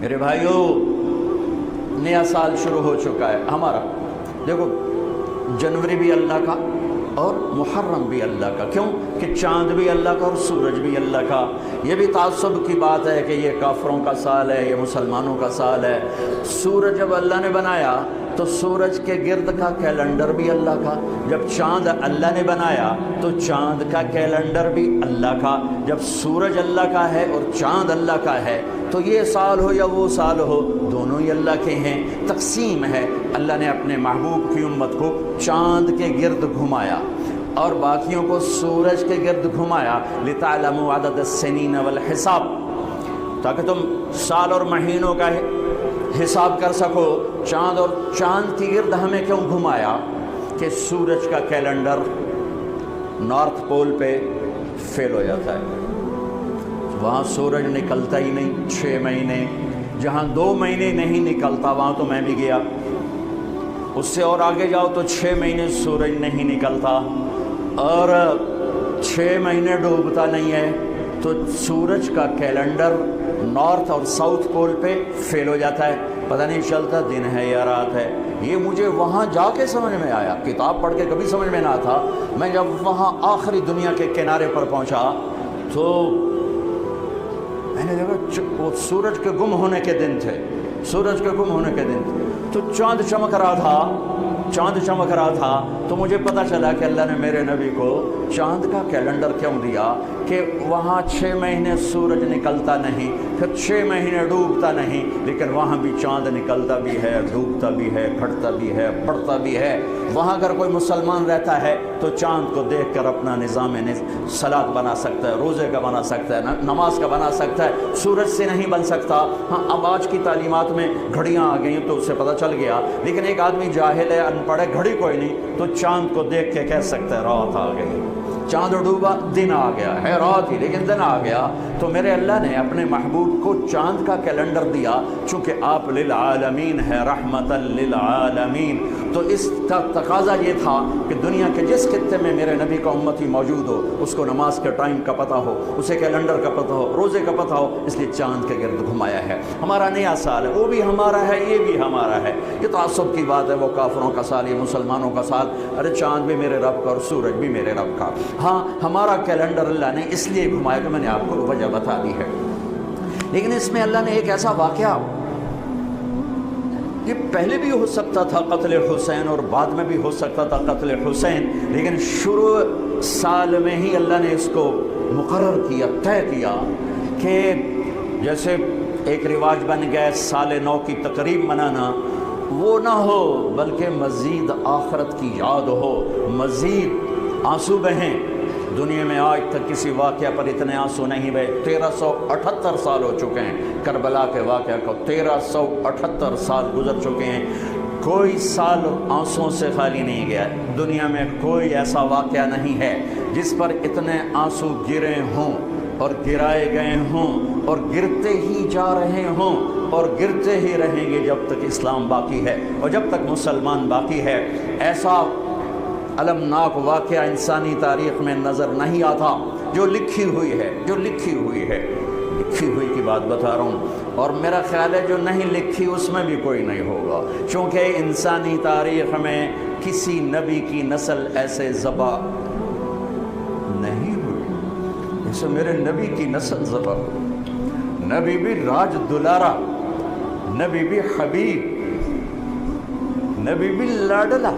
میرے بھائیوں، نیا سال شروع ہو چکا ہے ہمارا. دیکھو، جنوری بھی اللہ کا اور محرم بھی اللہ کا. کیوں کہ چاند بھی اللہ کا اور سورج بھی اللہ کا. یہ بھی تعصب کی بات ہے کہ یہ کافروں کا سال ہے، یہ مسلمانوں کا سال ہے. سورج جب اللہ نے بنایا تو سورج کے گرد کا کیلنڈر بھی اللہ کا. جب چاند اللہ نے بنایا تو چاند کا کیلنڈر بھی اللہ کا. جب سورج اللہ کا ہے اور چاند اللہ کا ہے تو یہ سال ہو یا وہ سال ہو، دونوں ہی اللہ کے ہیں. تقسیم ہے. اللہ نے اپنے محبوب کی امت کو چاند کے گرد گھمایا اور باقیوں کو سورج کے گرد گھمایا. لِتَعْلَمُوا عَدَدَ السِّنِينَ وَالْحِسَابَ، تاکہ تم سال اور مہینوں کا حساب کر سکو. چاند کی گرد ہمیں کیوں گھمایا؟ کہ سورج کا کیلنڈر نارتھ پول پہ فیل ہو جاتا ہے. وہاں سورج نکلتا ہی نہیں 6 مہینے. جہاں 2 مہینے نہیں نکلتا وہاں تو میں بھی گیا. اس سے اور آگے جاؤ تو 6 مہینے سورج نہیں نکلتا اور 6 مہینے ڈوبتا نہیں ہے. تو سورج کا کیلنڈر نارتھ اور ساؤتھ پول پہ فیل ہو جاتا ہے. پتہ نہیں چلتا دن ہے یا رات ہے. یہ مجھے وہاں جا کے سمجھ میں آیا. کتاب پڑھ کے کبھی سمجھ میں نہ تھا. میں جب وہاں آخری دنیا کے کنارے پر پہنچا تو میں نے دیکھا وہ سورج کے گم ہونے کے دن تھے. سورج کے گم ہونے کے دن تھے تو چاند چمک رہا تھا. تو مجھے پتہ چلا کہ اللہ نے میرے نبی کو چاند کا کیلنڈر کیوں دیا کہ وہاں 6 مہینے سورج نکلتا نہیں، پھر 6 مہینے ڈوبتا نہیں، لیکن وہاں بھی چاند نکلتا بھی ہے، ڈوبتا بھی ہے، گھٹتا بھی ہے، بڑھتا بھی ہے. وہاں اگر کوئی مسلمان رہتا ہے تو چاند کو دیکھ کر اپنا نظام صلاۃ بنا سکتا ہے، روزے کا بنا سکتا ہے، نماز کا بنا سکتا ہے. سورج سے نہیں بن سکتا. ہاں، اب آج کی تعلیمات میں گھڑیاں آ گئی تو اس سے پتہ چل گیا. لیکن ایک آدمی جاہل ہے، ان پڑھ ہے، گھڑی کوئی نہیں، تو چاند کو دیکھ کے کہہ سکتا ہے رات آ گئی. چاند ڈوبا، دن آ گیا ہے، رات ہی لیکن دن آ گیا. تو میرے اللہ نے اپنے محبوب کو چاند کا کیلنڈر دیا چونکہ آپ للعالمین ہے، رحمتا للعالمین. تو اس کا تقاضا یہ تھا کہ دنیا کے جس خطے میں میرے نبی کا امتی موجود ہو اس کو نماز کے ٹائم کا پتہ ہو، اسے کیلنڈر کا پتہ ہو، روزے کا پتہ ہو. اس لیے چاند کے گرد گھمایا ہے. ہمارا نیا سال ہے، وہ بھی ہمارا ہے، یہ بھی ہمارا ہے. یہ تعصب کی بات ہے، وہ کافروں کا سال، یہ مسلمانوں کا سال. ارے چاند بھی میرے رب کا اور سورج بھی میرے رب کا. ہاں، ہمارا کیلنڈر اللہ نے اس لیے گھمایا کہ میں نے آپ کو وجہ بتا دی ہے. لیکن اس میں اللہ نے ایک ایسا واقعہ، یہ پہلے بھی ہو سکتا تھا قتل حسین اور بعد میں بھی ہو سکتا تھا قتل حسین، لیکن شروع سال میں ہی اللہ نے اس کو مقرر کیا، طے کیا کہ جیسے ایک رواج بن گیا سال نو کی تقریب منانا، وہ نہ ہو بلکہ مزید آخرت کی یاد ہو، مزید آنسو بہیں. دنیا میں آج تک کسی واقعہ پر اتنے آنسو نہیں بہے. 1378 سال ہو چکے ہیں کربلا کے واقعہ کو، 1378 سال گزر چکے ہیں. کوئی سال آنسوؤں سے خالی نہیں گیا. دنیا میں کوئی ایسا واقعہ نہیں ہے جس پر اتنے آنسو گرے ہوں اور گرائے گئے ہوں اور گرتے ہی جا رہے ہوں اور گرتے ہی رہیں گے جب تک اسلام باقی ہے اور جب تک مسلمان باقی ہے. ایسا المناک واقعہ انسانی تاریخ میں نظر نہیں آتا. جو لکھی ہوئی کی بات بتا رہا ہوں. اور میرا خیال ہے جو نہیں لکھی اس میں بھی کوئی نہیں ہوگا، چونکہ انسانی تاریخ میں کسی نبی کی نسل ایسے ذبح نہیں ہوئی جیسے میرے نبی کی نسل ذبح ہوئی. نبی بھی راج دلارا، نبی بھی حبیب، نبی بھی لاڈلا،